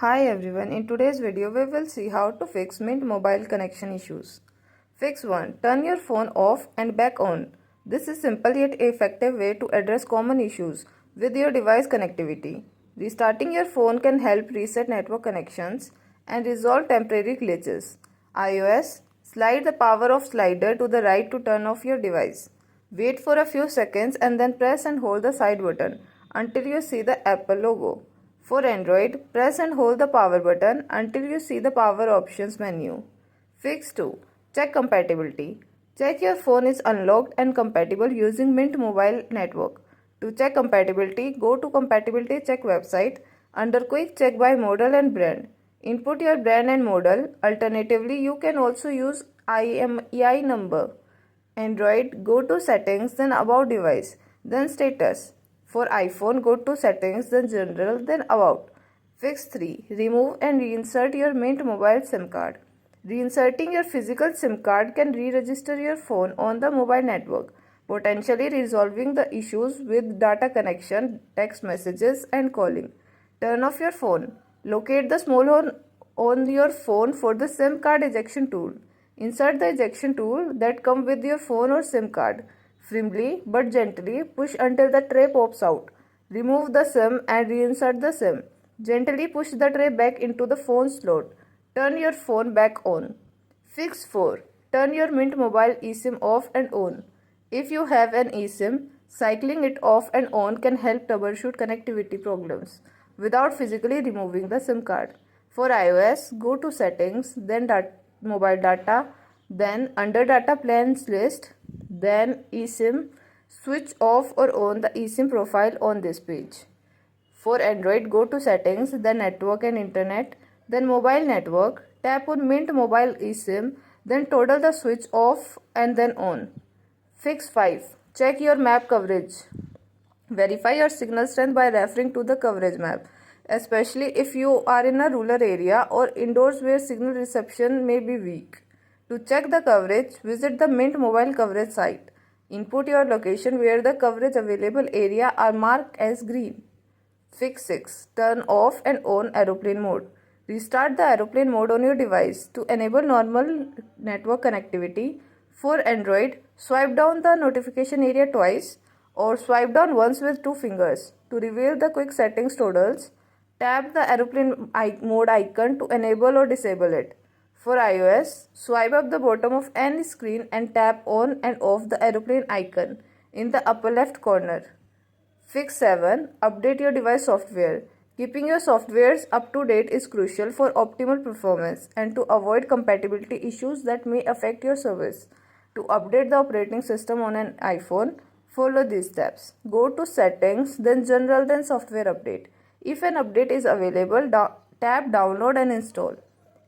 Hi everyone, in today's video we will see how to fix Mint mobile connection issues. Fix 1. Turn your phone off and back on. This is simple yet effective way to address common issues with your device connectivity. Restarting your phone can help reset network connections and resolve temporary glitches. iOS, slide the power off slider to the right to turn off your device. Wait for a few seconds and then press and hold the side button until you see the Apple logo. For Android, press and hold the power button until you see the power options menu. Fix 2. Check compatibility. Check your phone is unlocked and compatible using Mint mobile network. To check compatibility, go to Compatibility Check website under Quick Check by model and brand. Input your brand and model. Alternatively, you can also use IMEI number. Android, go to Settings, then About Device, then Status. For iPhone, go to Settings, then General, then About. Fix 3. Remove and reinsert your Mint mobile SIM card. Reinserting your physical SIM card can re-register your phone on the mobile network, potentially resolving the issues with data connection, text messages, and calling. Turn off your phone. Locate the small hole on your phone for the SIM card ejection tool. Insert the ejection tool that comes with your phone or SIM card. Firmly but gently push until the tray pops out. Remove the SIM and reinsert the SIM. Gently push the tray back into the phone slot. Turn your phone back on. Fix 4. Turn your Mint mobile eSIM off and on. If you have an eSIM, cycling it off and on can help troubleshoot connectivity problems without physically removing the SIM card. For iOS, go to Settings, then Mobile Data, then under Data Plans list, then eSIM. Switch off or on the eSIM profile on this page. For Android, go to Settings, then Network and Internet, then Mobile Network. Tap on Mint Mobile eSIM, then toggle the switch off and then on. Fix 5. Check your map coverage. Verify your signal strength by referring to the coverage map, especially if you are in a rural area or indoors where signal reception may be weak. To check the coverage, visit the Mint mobile coverage site. Input your location where the coverage available area are marked as green. Fix 6. Turn off and on aeroplane mode. Restart the aeroplane mode on your device to enable normal network connectivity. For Android, swipe down the notification area twice or swipe down once with 2 fingers. To reveal the quick settings toggles, tap the aeroplane mode icon to enable or disable it. For iOS, swipe up the bottom of any screen and tap on and off the aeroplane icon in the upper left corner. Fix 7. Update your device software. Keeping your softwares up to date is crucial for optimal performance and to avoid compatibility issues that may affect your service. To update the operating system on an iPhone, follow these steps. Go to Settings, then General, then Software Update. If an update is available, tap Download and Install.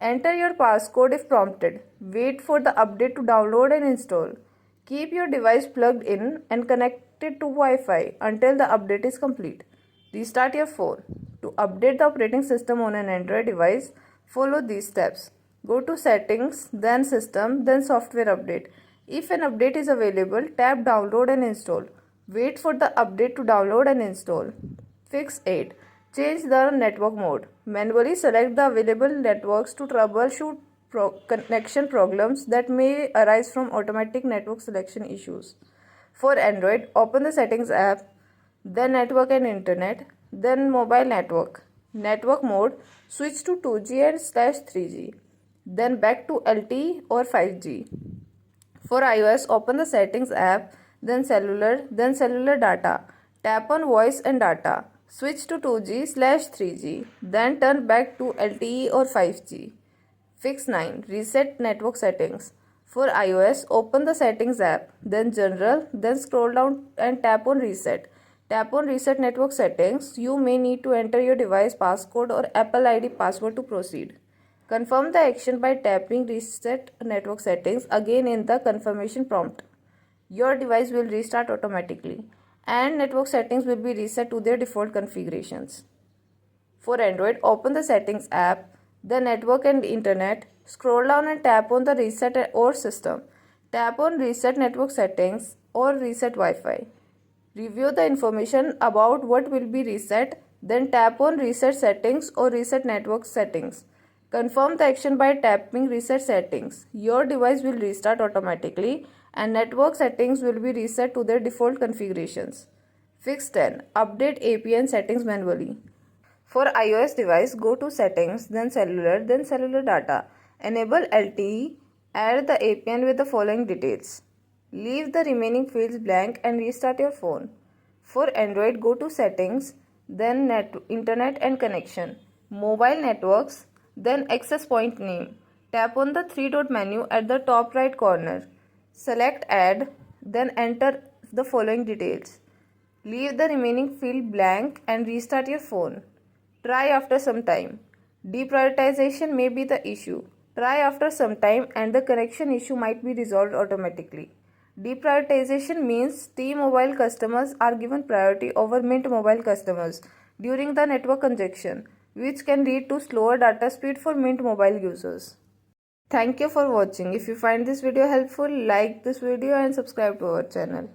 Enter your passcode if prompted. Wait for the update to download and install. Keep your device plugged in and connected to Wi-Fi until the update is complete. Restart your phone. To update the operating system on an Android device, follow these steps. Go to Settings, then System, then Software Update. If an update is available, tap Download and Install. Wait for the update to download and install. Fix 8. Change the network mode. Manually select the available networks to troubleshoot connection problems that may arise from automatic network selection issues. For Android, open the Settings app, then Network and Internet, then Mobile Network. Network mode, switch to 2G and /3G, then back to LTE or 5G. For iOS, open the Settings app, then Cellular Data. Tap on Voice and Data. Switch to 2G/3G, then turn back to LTE or 5G. Fix 9. Reset network settings. For iOS, open the Settings app, then General, then scroll down and tap on Reset. Tap on Reset network settings. You may need to enter your device passcode or Apple ID password to proceed. Confirm the action by tapping Reset network settings again in the confirmation prompt. Your device will restart automatically and network settings will be reset to their default configurations. For Android, open the Settings app, then Network and Internet. Scroll down and tap on the Reset or System. Tap on Reset Network Settings or Reset Wi-Fi. Review the information about what will be reset, Then tap on Reset Settings or Reset Network Settings. Confirm the action by tapping Reset Settings. Your device will restart automatically and network settings will be reset to their default configurations. Fix 10. Update APN settings manually. For iOS device, go to Settings, then Cellular Data. Enable LTE. Add the APN with the following details. Leave the remaining fields blank and restart your phone. For Android, go to Settings, then Internet and Connection, Mobile Networks, then Access Point Name. Tap on the three-dot menu at the top right corner. Select Add, then enter the following details. Leave the remaining field blank and restart your phone. Try after some time. Deprioritization may be the issue. Try after some time and the connection issue might be resolved automatically. Deprioritization means T-Mobile customers are given priority over Mint Mobile customers during the network congestion, which can lead to slower data speed for Mint Mobile users. Thank you for watching. If you find this video helpful, like this video and subscribe to our channel.